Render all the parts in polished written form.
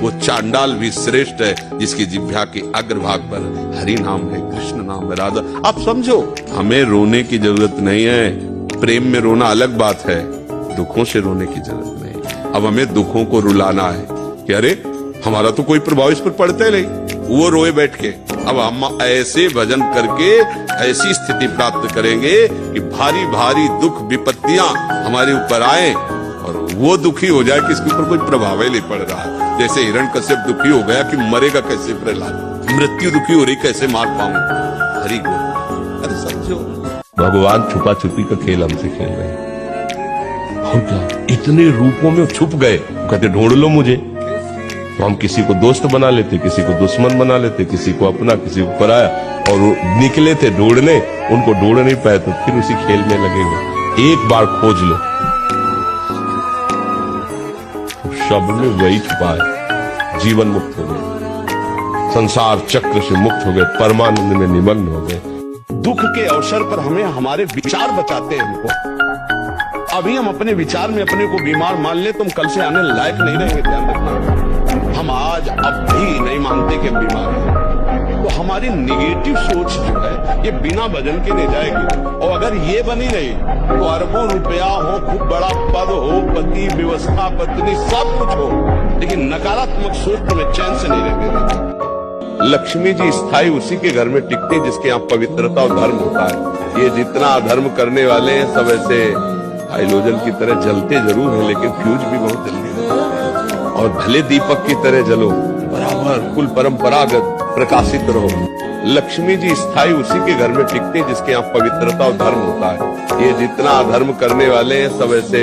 वो चांडाल भी श्रेष्ठ है जिसकी जिह्वा के अग्रभाग पर हरि नाम है, कृष्ण नाम है, राधा। आप समझो, हमें रोने की जरूरत नहीं है। प्रेम में रोना अलग बात है, दुखों से रोने की जरूरत नहीं। अब हमें दुखों को रुलाना है कि अरे हमारा तो कोई प्रभाव इस पर पड़ता ही नहीं, वो रोए बैठ के। अब हम ऐसे भजन करके ऐसी स्थिति प्राप्त करेंगे कि भारी भारी दुख विपत्तियां हमारे ऊपर आए और वो दुखी हो जाए कि इसके ऊपर कोई प्रभाव ही नहीं पड़ रहा। जैसे हिरण्यकश्यप दुखी हो गया कि मरेगा कैसे प्रहलाद, मृत्यु दुखी हो रही कैसे मार पाऊं, हरि को। अरे समझो, भगवान छुपा छुपी का खेल हमसे खेल रहे हैं। और क्या इतने रूपों में छुप गए, कहते ढूंढ लो मुझे। तो हम किसी को दोस्त बना लेते, किसी को दुश्मन बना लेते, किसी को अपना, किसी को पराया, और निकले थे ढूंढने, उनको ढूंढ नहीं पाए तो फिर उसी खेल में लगेंगे। एक बार खोज लो, तो सब में वही छुपा है। जीवन मुक्त हो गए, संसार चक्र से मुक्त हो गए, परमानंद में निमग्न हो गए। दुख के अवसर पर हमें हमारे विचार बचाते हैं हमको। अभी हम अपने विचार में अपने को बीमार मान ले तो हम कल से आने लायक नहीं रहेंगे। ध्यान रखना, हम आज अब भी नहीं मानते कि हम बीमार हैं। तो हमारी निगेटिव सोच जो है ये बिना भजन के नहीं जाएगी। और अगर ये बनी नहीं तो अरबों रुपया हो, खूब बड़ा पद हो, पति, व्यवस्था, पत्नी, सब कुछ हो, लेकिन नकारात्मक सोच में चैन से नहीं रहेंगे। लक्ष्मी जी स्थायी उसी के घर में टिकती जिसके यहाँ पवित्रता और धर्म होता है। ये जितना अधर्म करने वाले हैं सब ऐसे हाइलोजन की तरह जलते जरूर है, लेकिन फ्यूज भी बहुत जल्दी होता है। और भले दीपक की तरह जलो, बराबर कुल परंपरागत प्रकाशित रहो। लक्ष्मी जी स्थायी उसी के घर में टिकती जिसके यहाँ पवित्रता और धर्म होता है। ये जितना अधर्म करने वाले हैं सब ऐसे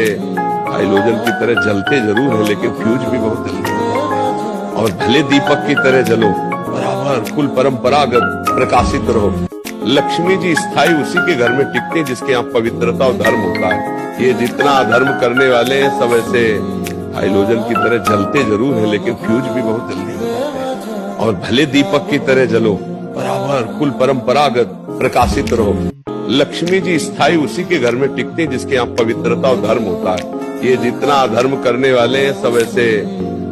हाइलोजन की तरह जलते जरूर है, लेकिन फ्यूज भी बहुत जल्दी होता है। और भले दीपक की तरह जलो, बराबर कुल परंपरागत प्रकाशित रहो। लक्ष्मी जी स्थायी उसी के घर में टिकती जिसके यहाँ पवित्रता और धर्म होता है। ये जितना अधर्म करने वाले हैं सब ऐसे हाइलोजन की तरह जलते जरूर है, लेकिन फ्यूज भी बहुत जल्दी होता है। और भले दीपक की तरह जलो, बराबर कुल परंपरागत प्रकाशित रहो। लक्ष्मी जी स्थायी उसी के घर में टिकती जिसके यहाँ पवित्रता और धर्म होता है। ये जितना अधर्म करने वाले हैं सब ऐसे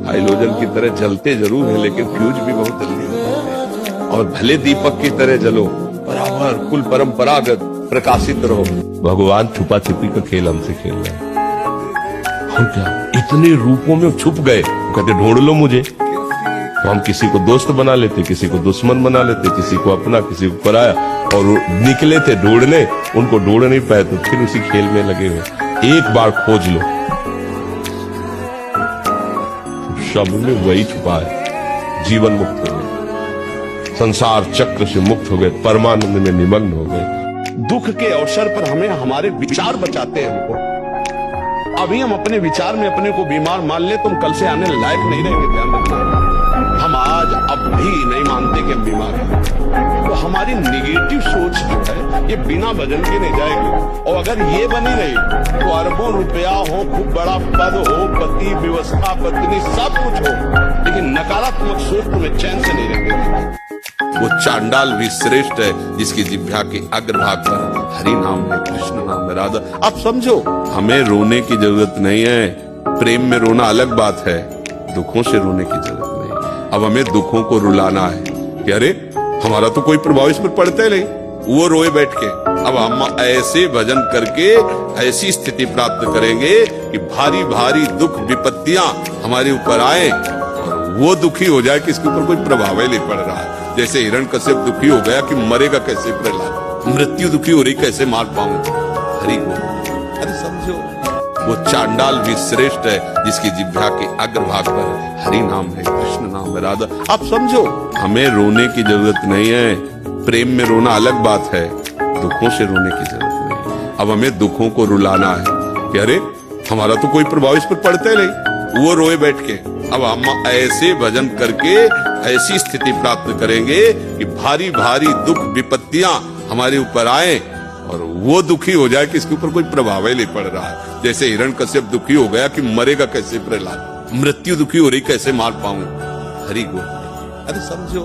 हाइलोजन की तरह जलते जरूर है, लेकिन फ्यूज भी बहुत जल्दी होता है। और भले दीपक की तरह जलो, बराबर कुल परंपरागत प्रकाशित रहो। भगवान छुपा छुपी का खेल हमसे खेल रहे हैं। और क्या इतने रूपों में छुप गए, कहते ढूंढ लो मुझे। तो हम किसी को दोस्त बना लेते, किसी को दुश्मन बना लेते, किसी को अपना, किसी को पराया, और निकले थे ढूंढने, उनको ढूंढ नहीं पाए तो फिर उसी खेल में लगे हुए। एक बार खोज लो, तो सब में वही छुपा है। जीवन मुक्त हो गए, संसार चक्र से मुक्त हो गए, परमानंद में निमग्न हो गए। दुख के अवसर पर हमें हमारे विचार बचाते हैं हमको। अभी हम अपने विचार में अपने को बीमार मान ले तो हम कल से आने लायक नहीं रहेंगे। ध्यान रखना, हम आज अब भी नहीं मानते कि हम बीमार हैं। तो हमारी निगेटिव सोच जो है ये बिना भजन के नहीं जाएगी। और अगर ये बनी नहीं तो अरबों रुपया हो, खूब बड़ा पद हो, पति, व्यवस्था, पत्नी, सब कुछ हो, लेकिन नकारात्मक सोच में चैन से नहीं रहेंगे। वो चांडाल भी श्रेष्ठ है जिसकी जिह्वा के अग्रभाग पर हरि नाम है, कृष्ण नाम है, राधा। आप समझो, हमें रोने की जरूरत नहीं है। प्रेम में रोना अलग बात है, दुखों से रोने की जरूरत नहीं। अब हमें दुखों को रुलाना है कि अरे हमारा तो कोई प्रभाव इस पर पड़ता ही नहीं, वो रोए बैठ के। अब हम ऐसे भजन करके ऐसी स्थिति प्राप्त करेंगे कि भारी भारी दुख विपत्तियां हमारे ऊपर आए और वो दुखी हो जाए कि इसके ऊपर कोई प्रभाव ही नहीं पड़ रहा है। जैसे हिरण्यकश्यप दुखी हो गया कि मरेगा कैसे प्रहलाद, मृत्यु दुखी हो रही कैसे मार पाऊं, हरि को। अरे समझो, वो चांडाल भी श्रेष्ठ है जिसकी जिह्वा के अग्रभाग पर हरि नाम है, कृष्ण नाम है, राधा। आप समझो, हमें रोने की जरूरत नहीं है। प्रेम में रोना अलग बात है, दुखों से रोने की जरूरत नहीं। अब हमें दुखों को रुलाना है कि अरे हमारा तो कोई प्रभाव इस पर पड़ता ही नहीं, वो रोए बैठ के। अब हम ऐसे भजन करके ऐसी स्थिति प्राप्त करेंगे कि भारी भारी दुख विपत्तियां हमारे ऊपर आए और वो दुखी हो जाए कि इसके ऊपर कोई प्रभाव ही नहीं पड़ रहा है। जैसे हिरण्यकश्यप दुखी हो गया कि मरेगा कैसे प्रहलाद, मृत्यु दुखी हो रही कैसे मार पाऊं, हरि को। अरे समझो,